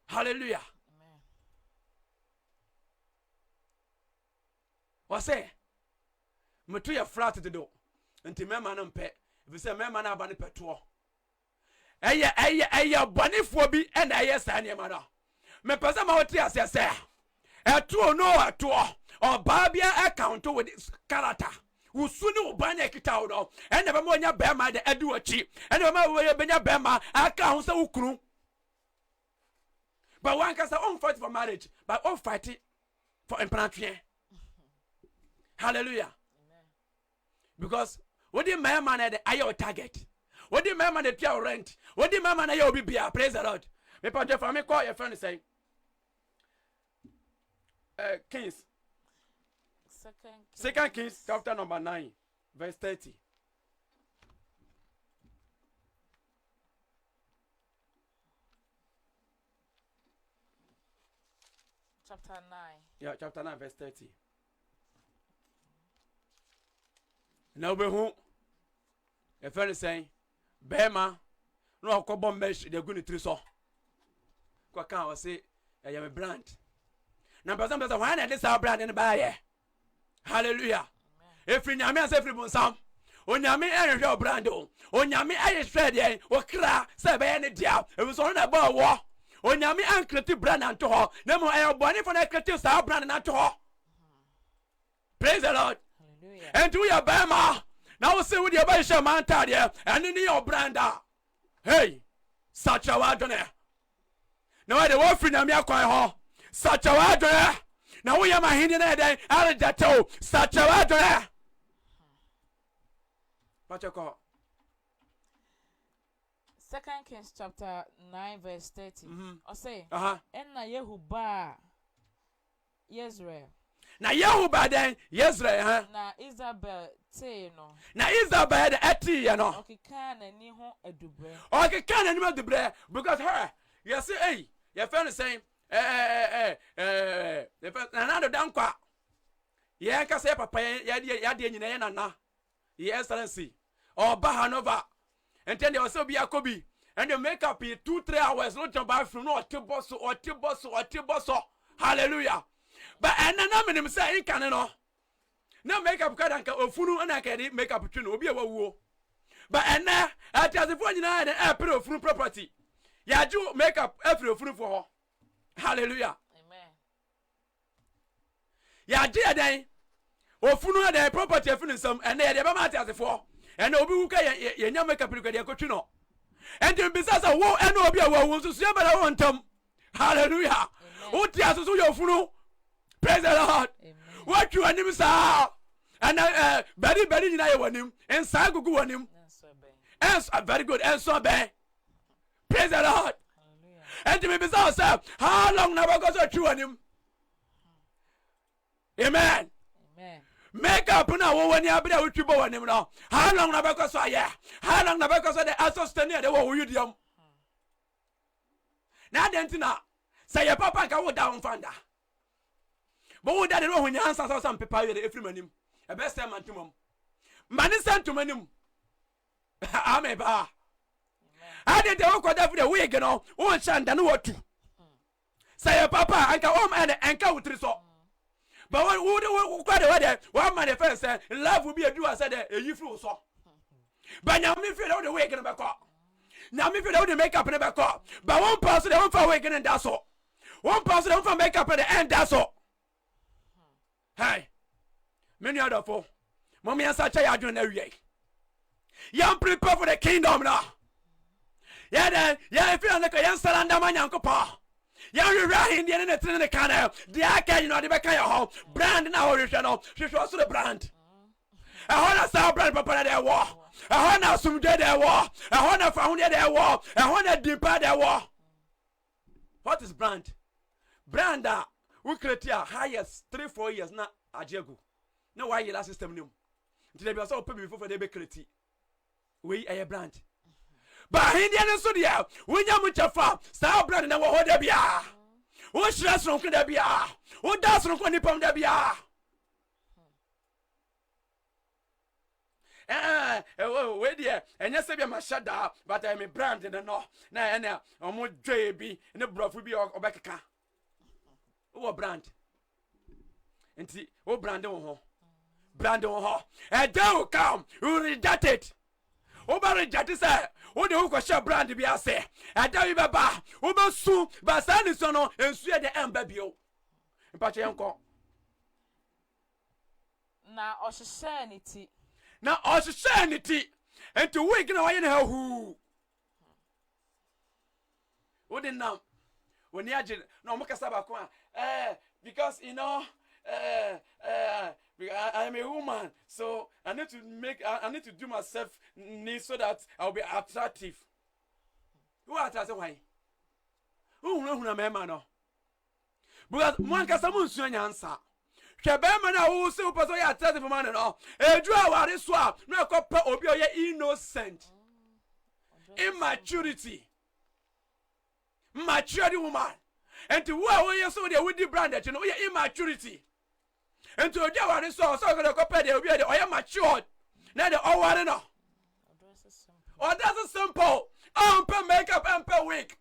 hallelujah amen wase metu ye flat de do enti mema no mpe if say mema na aba ne peto eya bonifo bi e na ye sa ne ma no me pesa ma woti asese eto no eto o babia account with character usuni ubanya kita no ene be mo nya be ma de adu achi ene ma we be nya be ma aka hu se ukuru but one can say on fight for marriage but on fight for implantation hallelujah amen because what the man de ayo target what the man de pay rent what the man ayo bibia praise the Lord me pa je for me call your friend say Kings. Second Kings chapter number 9 verse 30. Chapter 9. Yeah, chapter 9 verse 30. Now be who? A friend is saying, Bema, no cobom mesh, they're going to three so. Kwaka was say, I am a brand. Na person person why na this our brand in buy hallelujah every nyame say every bonsam onyame ehwe brand o onyame ehwe de o kra say be ne dia e so na ba wo onyame ankreti brand anto ho na mo e boni for na kreti sa brand na to ho praise the Lord hallelujah and we are bema now say we dey buy shaman tade and ni your brand hey such a word na now the wo free na me akwan ho such a word now we are my hindi na den are that such a word Pachako 2 Kings chapter 9 verse 30 or say uh-huh enna Yehuba Yezreel na yehu baden Yezreel ha na Isabel te no na Isabel de eti ye no okeka na ni ho adubre okeka na ni ho adubre because her you say hey your friend is saying na do dankwa ye ka say papa ya de nyina ye nana your excellency oba Hanover and then there also be akobi and the makeup 2-3 hours no to bathroom no otiboso hallelujah but and na me say in kan no na makeup ka danka ofunu na ka di makeup twi no obi awuo but and na atazefo nyina na apre ofunu property ya ju makeup afre ofunu for ho hallelujah amen ya je dan ofunu na property afunu nsam and na de ba ma atazefo and obi wu ka ye nya makeup ko de akotwi no and the business wo and obi awu so so bela wo ntam hallelujah o ti asusu yo ofunu praise the Lord what you anim sa and very nyina ye wanim and sa gugu wanim and very good and so be praise the Lord and the business how long na go so twi wanim amen make up na wo wani abira wo twibo wanim no how long na be so yeah how long na be so the assistant de wo yudiam na dentina say your papa ka wo down fanda but wo dade no honya ansa so sam pepa yere efrimanim e best time antumam mani santumanim ameba ade de wo koda fure wo yege no wo nchanda no watu say your papa anka o ma enka wutri so but wo kwade wade wo manifest love will be a do as said e yifru so but now me feel the way gonna be call now me feel the makeup in the back but one person they won't for way and that's all one person they won't for makeup at the end that's all hey many other for mommy and such a doing every day you prepare for the kingdom now yeah then yeah if you're like a young salanda man yanko pa yeah you right in the canal the aka you know the back of your home brand now original she shows the brand I want to sell brand papa there war I want to assume there war I want to found there war I want to deeper there war what is brand that we create here highest 3-4 years na ajegu na why your system name until they be so pay before they be create we a brand but Indian so there when you much fa sell brand na wo there bia wo stress from there bia wo dance from ni pam there bia we there and you say be my shada but I am brand no na omo dwe bi ne brofu bi obekeka wo brand enti wo brand wo ho and they will come you reject it wo ba reject say wo de wo kwhye brand bi ase and they will ba wo ba su ba san so no ensu e de emba bio mpache yenko na ohyehyɛ ne ti na ohyehyɛ ne ti enti wo igina wa ye ne hu wo de nam when you no mo kasa ba ko because you know I am a woman so I need to do myself so that I'll be attractive. Who attractive why? Who na me man no? Because one kasa mo nsu anyansa. Hwe be man na wo se wo person ya attractive man no. Edu aware so a no ekopa obi oye innocent. Immaturity. Maturity woman. And to who you so they with the brand that you know immaturity. And to the one so gonna compare they will be the matured. Now the all one no. Oh that's simple. Pay makeup and pay wig.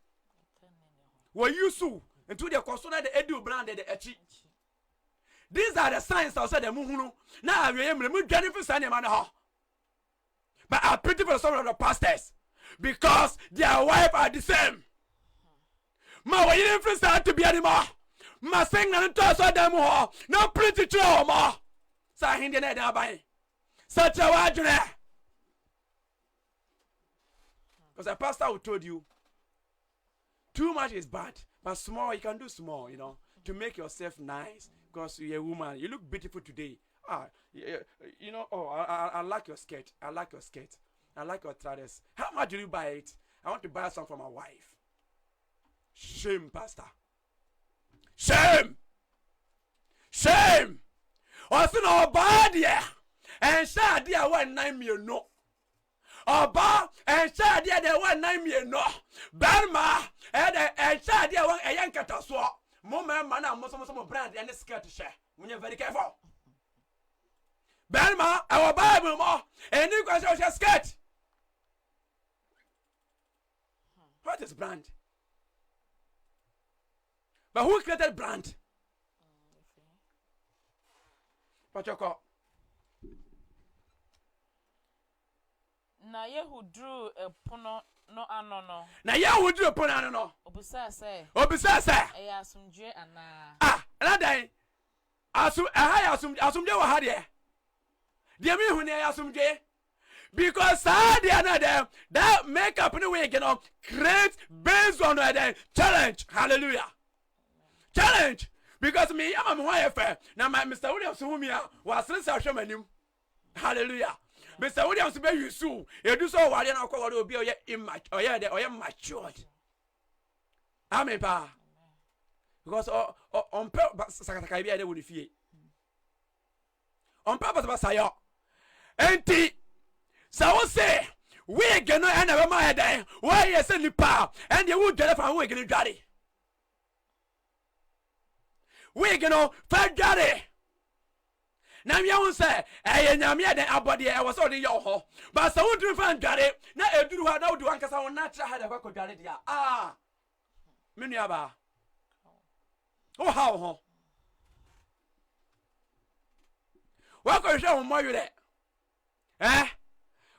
What you so into the consona the edu brand the echi. These are the signs outside the muhunu. Now we am remove Jennifer Sunday man ha. But I pity for some of the pastors because their wife are the same. Ma wa yin free start to be anymore. Ma sing na to so dem ho. No pretty true ma. Sa hindi na da ban. Such a wadune. Because a pastor who told you too much is bad, but small you can do small, you know, to make yourself nice. Because you're a woman, you look beautiful today. You know, I like your skirt. I like your skirt. I like your trousers. How much do you buy it? I want to buy some for my wife. Shame, pastor. Shame. Shame. ɔsi na ɔbaa deɛ ɛnhyɛ adeɛ a wɔnnan mmienu ɔbaa ɛnhyɛ adeɛ deɛ wɔnnan mmienu bɛrima ɛyɛ ɛnhyɛ adeɛ a ɛyɛ nkatasoɔ mo mɛrima na mo brand ɛne skirt hyɛ mo nyɛ very careful bɛrima ɛwɔ Bible mo ɛni kwasɛ ɔhyɛ skirt. What is brand? But who created brand? Pachoko. Na Yehu drew a pono no anono. Na Yehu drew a pono anono. Obisa say. Eya asumdwe ana. Ah, another. Asumdwe wa hade. Dear me who near asumdwe. Because that makeup in the way, create based on the challenge. Hallelujah. Challenge. Because me, I'm a wife. Now, my Mr. Williams, whom you was him. Hallelujah. Mr. Williams, be you soon. You do so while you're not going to be immature or matured. Amen, pa. Because on purpose, Sakakabia, they would fear. On purpose, Basayo. Enti. So say, we can no end of my day. Why you send the power and you would get from we can daddy. We can no fat daddy. Now you won't say, I am yet a body. I was already your home. But so would you find daddy? Now I do have no do because I will not try to work with daddy. Ah, Miniaba. Oh, how? What can you show more you there? Eh?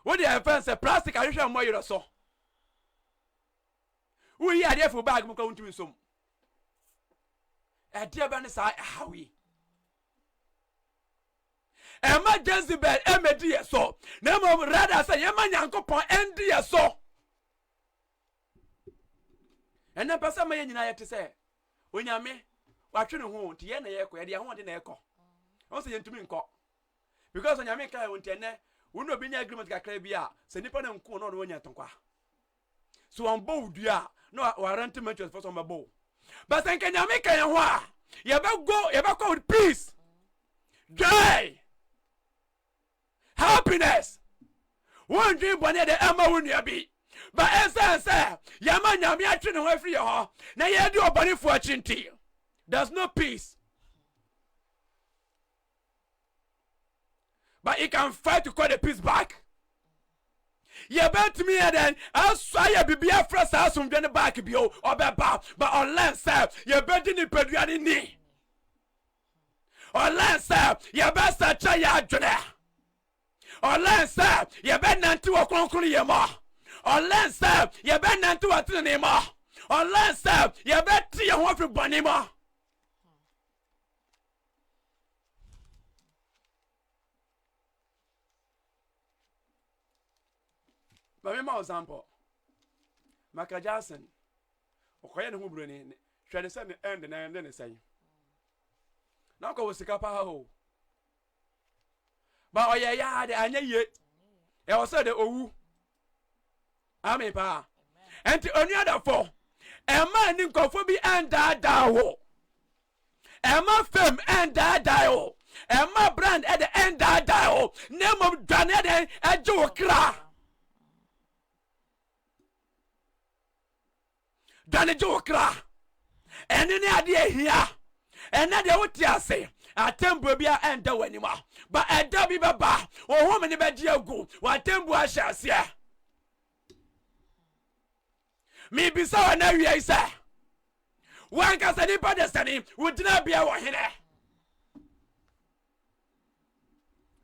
What the offense a plastic I shall more you so. We are there for bag going to some. A dear Banasa, how we emergency bed, dear so. No more rather say, Yaman uncle point and dear so. And then Pastor May and I to say, when you me, watching home to end the echo, I want an echo. Also, to me, because when you make I won't we no be agreement kakra bia se nipa na nko no wonya tonkwa so on bow dua no warranty matches for some bow but then can you make ho a you be go with peace, joy, happiness. One dream bone de ama wonu abi but say ya ma nyame atwe ne ho afri ho na ye de obone fo achinti. There's no peace. But he can fight to call the peace back. You bet me then, I'll say you be a fresh house from the back of you or but unless sir, you bet in the Pedriani knee. Unless sir, you best a child junior. Unless sir, you bet not to a concrete more. Unless sir, you bet not to a tin more. Unless sir, you bet to your wife bunny more. But my example, Michael Jackson, Okoye no hubro ni hwede se ne end na end ne say. Na ko wosika pa ho. Ba oye ya de anya ye. E wo se de owu. Amen pa. Enti onu adafo. E ma ni nkofo bi end da wo. E ma fame end da wo. E ma brand e de end da wo. Name of dwane de ajo kra. Dane jokra ene ne ade ahia ene de wotiase atembo bia enda wanima ba eda bi baba wo home ne beji agu watembo ahyase mi bisa wa na wi isa wan ka sani pa de sani wudina bia wo hene.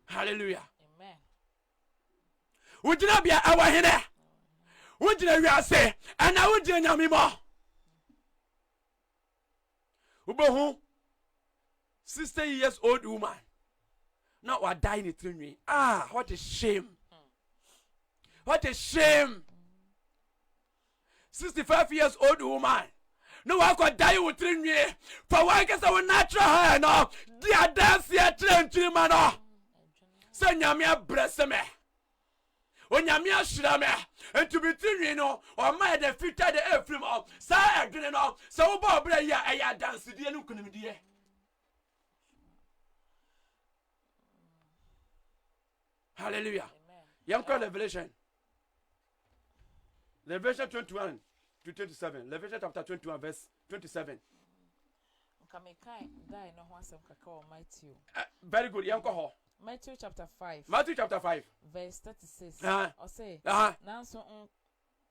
Hallelujah. Amen. Wudina bia awo hene. Wudina wi ase ana wudina nyame mo. Ubohu 60 years old woman. Now we're dying in training. Ah, what a shame. What a shame. 65 years old woman. No one could die with training. For one case I will natural hair no. Dear dance here train man no. So nyamia bless me. Onyamia shira me. And to be training no or my the future the film of sa adwene no so wo ba obra ya dance die no kunum die. Hallelujah. Amen. Yanko Revelation. Revelation 21 to 27. Revelation chapter 21 verse 27. Very good. Yanko ho. Matthew chapter 5. Matthew chapter 5. Verse 36. Uh-huh. Or say, Uh-huh. Nanso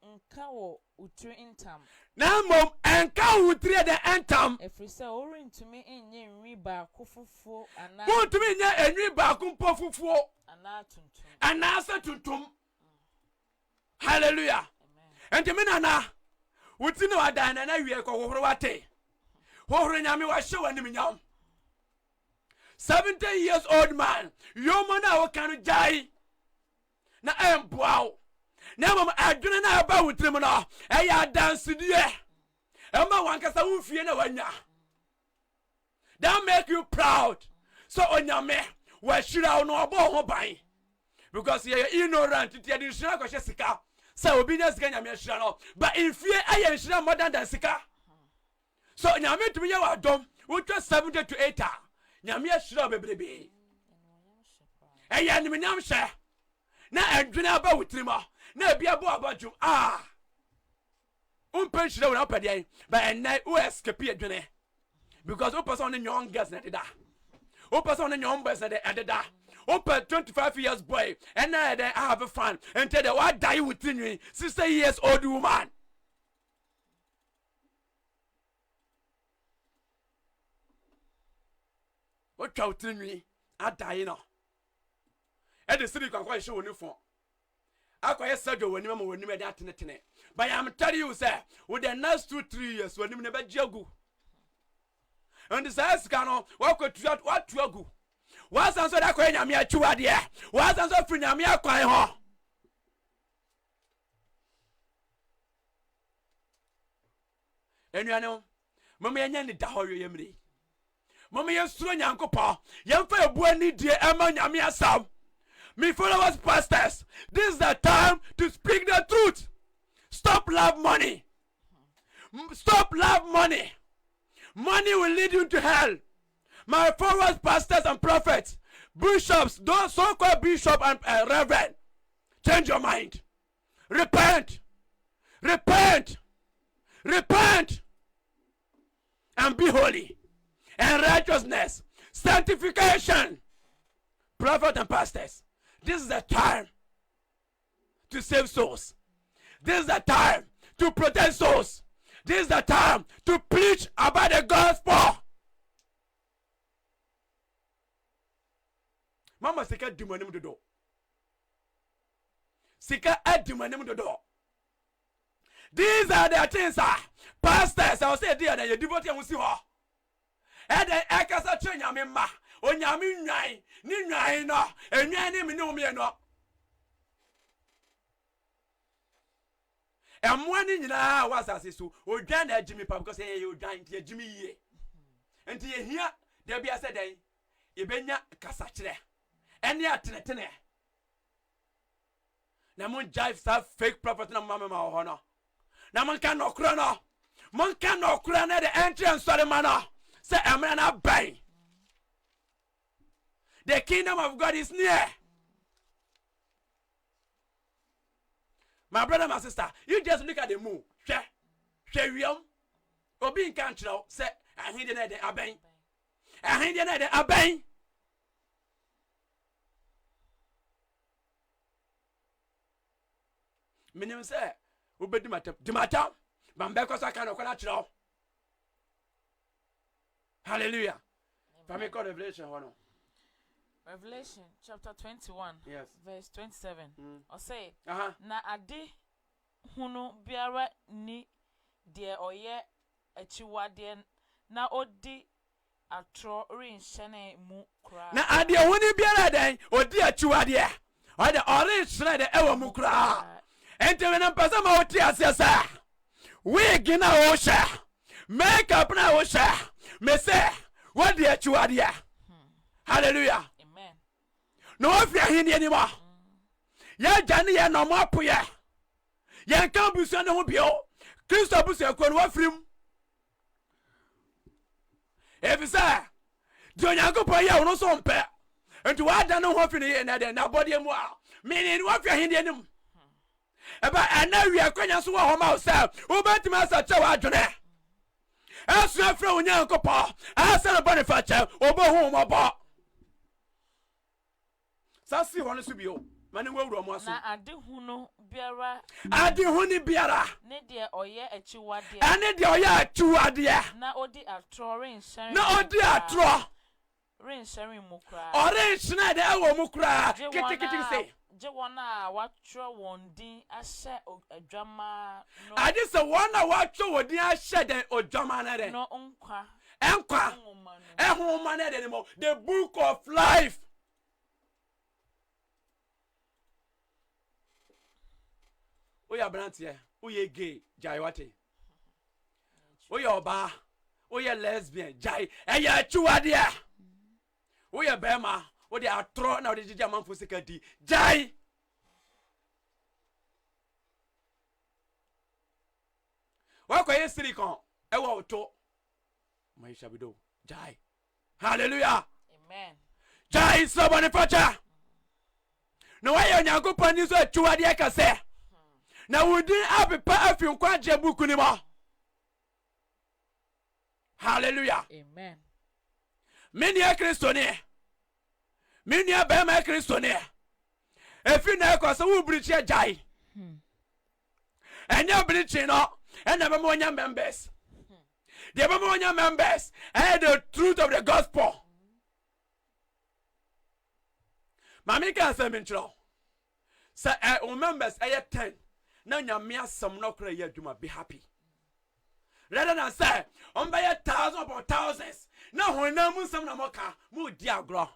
nkawo utri intam. Na mom enka utri de entam. Efri se ori ntumi enye nwi ba kofufuo ana. Won tumi nya enwi ba ko mpofufuo. Ana tuntum. Ana sa tuntum. Hallelujah. Amen. Enti me nana wuti no adan na wie ko hohoro wate. Hohoro nyame wa hye wani nyam. 70 years old man, you man a kan jai na emboaw. Na mom adwene na aba wutrim no, e ya dance die. E ma wankasa wo fie na wanya. That make you proud. So onyame wa hira no obo ho ban. Because you are ignorant to the hira ko sika. So obi na sika nyame hira no, but in fear aye hira more than sika. So nyame tumi ye wa dom, wo 70 to 80. Nyame hira bebrebe. Eya ni nyam hye. Na adwene aba wutrima. Na bia bo abadwum. Umpen hira wo na pade but enai wo escape adwene. Because o person on young girls na deda. O person on young boys na deda. Open 25 years boy and now I have a fun until the what die within me 60 years old woman. What out in me? I die now. At the city can quite show uniform. I quite said when you never that in the tenant. But I'm telling you, sir, with the next 2-3 years when you never jagu. And the size canoe, what could you what to go? What's answer that coin? I'm here to add here. What's answer for me? Coin ho. And you know, Mamma Yan da ho yemri. Mamma Yan Stron Yanko Pa, Yan for a buoni dear Emma Yamia Sam. Me followers, pastors, this is the time to speak the truth. Stop love money. Stop love money. Money will lead you to hell. My followers, pastors and prophets, bishops, those so-called bishop and reverend, change your mind. Repent. Repent. Repent. And be holy. And righteousness. Sanctification. Prophet and pastors, this is the time to save souls. This is the time to protect souls. This is the time to preach about the gospel. Mama sika dimanim dodo. Sika dimanim dodo. These are the things, pastors. I will say, dear, that you devote your see her. And then I can say, Nyamima, or Yamin Nai, Nina, no, and Yanim no me no. And one in was as to, or Dan Jimmy Pop, because you dined here, Jimmy. And here, there be a said, Ibenya Casachre. And yet, Namon jive have fake prophet na mama honor. Naman can no crono. Man can no crono the entrance of the manor. Say, I'm not buying. The kingdom of God is near. My brother, my sister, you just look at the moon. Share you. Obi in country say, I hear the abang. I hear the abang. Minim say, Ubedi Dimata, Bambeko Sakano Conatro. Hallelujah. Family Revelation. Revelation chapter 21, yes, verse 27. Or say, na ade hunu biara ni de oye achiwade na odi atro rinhyene mu kra. Na ade hunu biara den odi achiwade. O de orinhyene de ewo mu kra. Ente when person ma oti asesa. We gina o sha. Make up na o sha. Me say, what the achiwade? Hallelujah. No fear him anymore. Ya Johnny ya no more puya. Ya can't be sent home bio. Christopher ya kon wa frim. If you say, John Yanko pa ya no so mpe. Nti wa da no ho fi ne na de na body mu a me ne wa fi ahende anim eba ana wi akwanya so wo ho ma say obetima asa che wa adwene asu afra onya nkopo asa no body fa che obo hu mo bo sasi ho no so bio mane wawuro mo aso na ade hu no biara ade hu ni biara ne de oye achiwade ane de oye achiwade na odi atroren shan na odi atro ren sharing mu kra orange na de ewo mu kra kitikiti say je wona watro won din ahye adwama no ade se wona watro wodin ahye den odwama na de no nkwa ehoma na de mo the book of life. Oya brantie oye gay jai wate oya oba oya lesbian jai eya chuade a oya bema o de atro na o de jija manfo sekadi jai wa ko yesiri kon e wo oto maisha bido jai hallelujah amen jai somebody facha no wa ya nyankopon ni so chuade ka se na wudin apepa afi nkwa je buku ni mo hallelujah amen mini Kristo ne mini abema Kristo ne efi na ekoso wo brichi ajai enya brichi no ena be mo nya members the be mo nya members and the truth of the gospel mami ka say me ntro say o members 10 na nyame asem no kra ye adwuma be happy rather than say on buy thousands upon thousands na honam nsem na moka mu di agro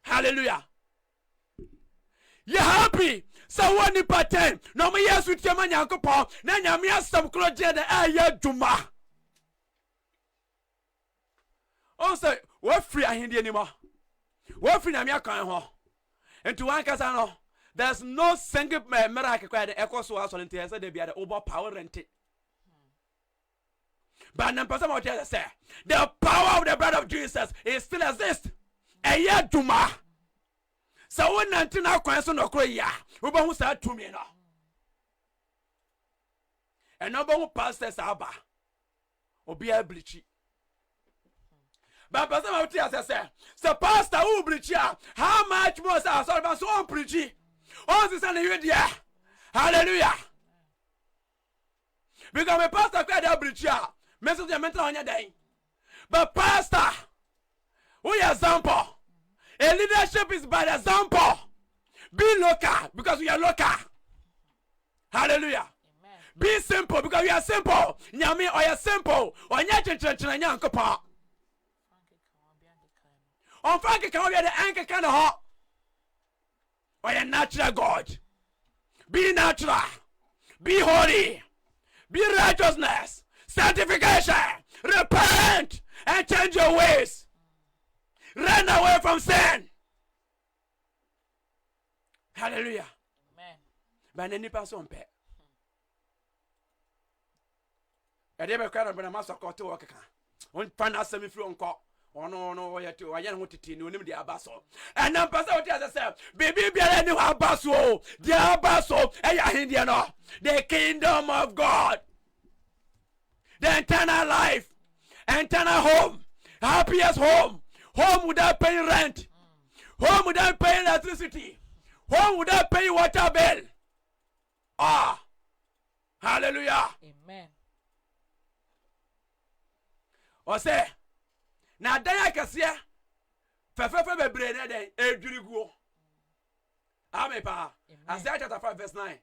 hallelujah you happy so one ni pattern no me yesu tiama nyankopon na nyame asem kra je de aye adwuma on say what free ahindi animo what free nyame akan ho enti wan kasa no there's no single miracle quite the echo so as on the said they be the over power rent. But then person what you say the power of the blood of Jesus is still exists. A year duma. So when nanti na kwan so no kro ya, we bo hu sa tumi no. And no bo pastors aba. Obi a blichi. But person what you say, so pastor who blichi, how much more so so on preach. Oh, this is you there. Hallelujah. Because my pastor quite a bridge here. Message your mental on your day. But pastor, we example. A leadership is by example. Be local because we are local. Hallelujah. amen Be simple because we are simple. Nyame or you simple. Or nyachenchena nyankopa. On Frankie can we the anchor kind of hot. Or a natural God. Be natural. Be holy. Be righteousness. Sanctification. Repent and change your ways. Run away from sin. Hallelujah. amen But any person pay. I never kind of been a master called to work. One find out some if you uncle. Oh no, I am what to know him the abaso. And then Pastor what say, baby be any abaso, the abaso, Indiano, the kingdom of God, the eternal life, eternal home, happiest home, home without paying rent, home without paying electricity, home without paying water bill. Ah, hallelujah. amen Or say. Na dan akase fefefe bebre na den edwiriguo amepa Isaiah chapter 5 verse 9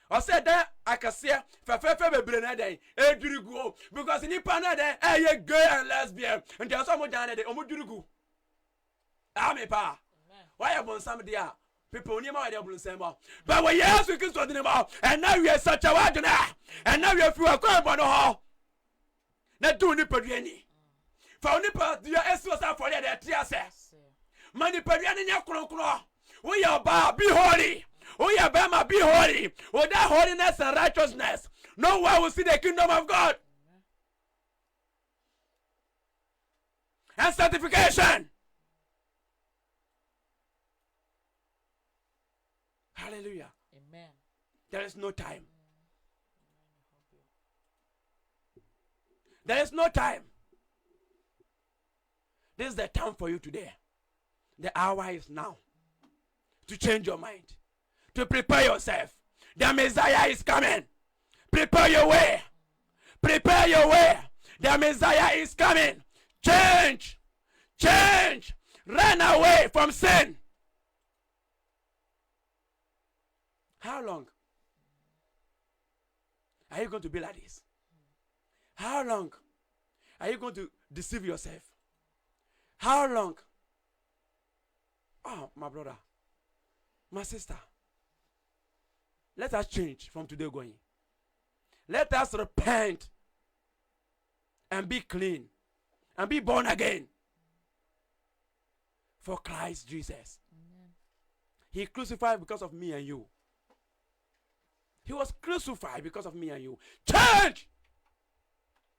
o say dan akase fefefe bebre na den edwiriguo because nipa na den eye gay and lesbian and they also mo jan na den omodwirigu amepa why you bonsam dia people ni ma why they bonsam mo but when Jesus Christ was in mo and now we are such a word na and now we are few akwa no ho na do ni paduani for nipa dia esuosa for the tiase mani padua nya kronkro we are ba be holy we are bema be holy without holiness and righteousness no one will see the kingdom of God. And sanctification Hallelujah. Amen. There is no time. There is no time. This is the time for you today. The hour is now to change your mind, to prepare yourself. The Messiah is coming. Prepare your way. Prepare your way. The Messiah is coming. Change. Change. Run away from sin. How long are you going to be like this? How long are you going to deceive yourself? How long? Oh, my brother, my sister, let us change from today going. Let us repent and be clean and be born again for Christ Jesus. Amen. He crucified because of me and you. He was crucified because of me and you. Change!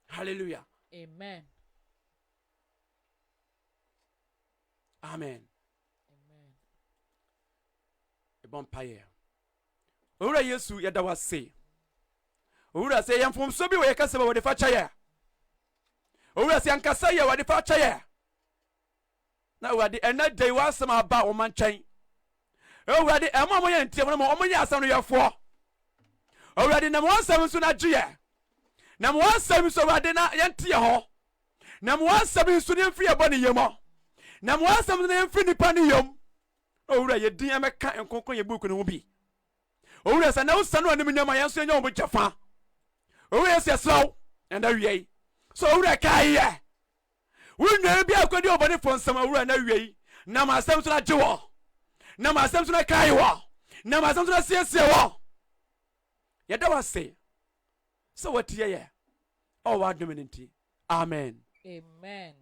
Hallelujah. Amen. Amen. Amen. Ebon paye. Owura Yesu yada wase. Owura se yamfom so bi we yakase ba wode fa chaye. Owura se yankasa ye wode fa chaye. Na wade ena dai wasem aba o man chan. Owura de ema mo ye ntie mo mo ye asam no yefo. Owura de na mo asam so na gye. Na mo asam so wade na ye ntie ho. Na mo asam so ne mfi ebo ne yemo. Na mo asam ne mfi nipa ne yom. Owura ye din ameka enkonkon ye buku ne ho bi. Owura sa na usanu anim nyama yanso enya obo jafa. Owura se slow and awie. So owura kai ye. We nwa bi akwadi obone fo nsam owura na awie. Na ma asam so na gye. Na ma asam so na kai wo. Na ma asam so na siesie wo. Ye da wase. So what ye ye? Oh, what do you mean? Amen. Amen.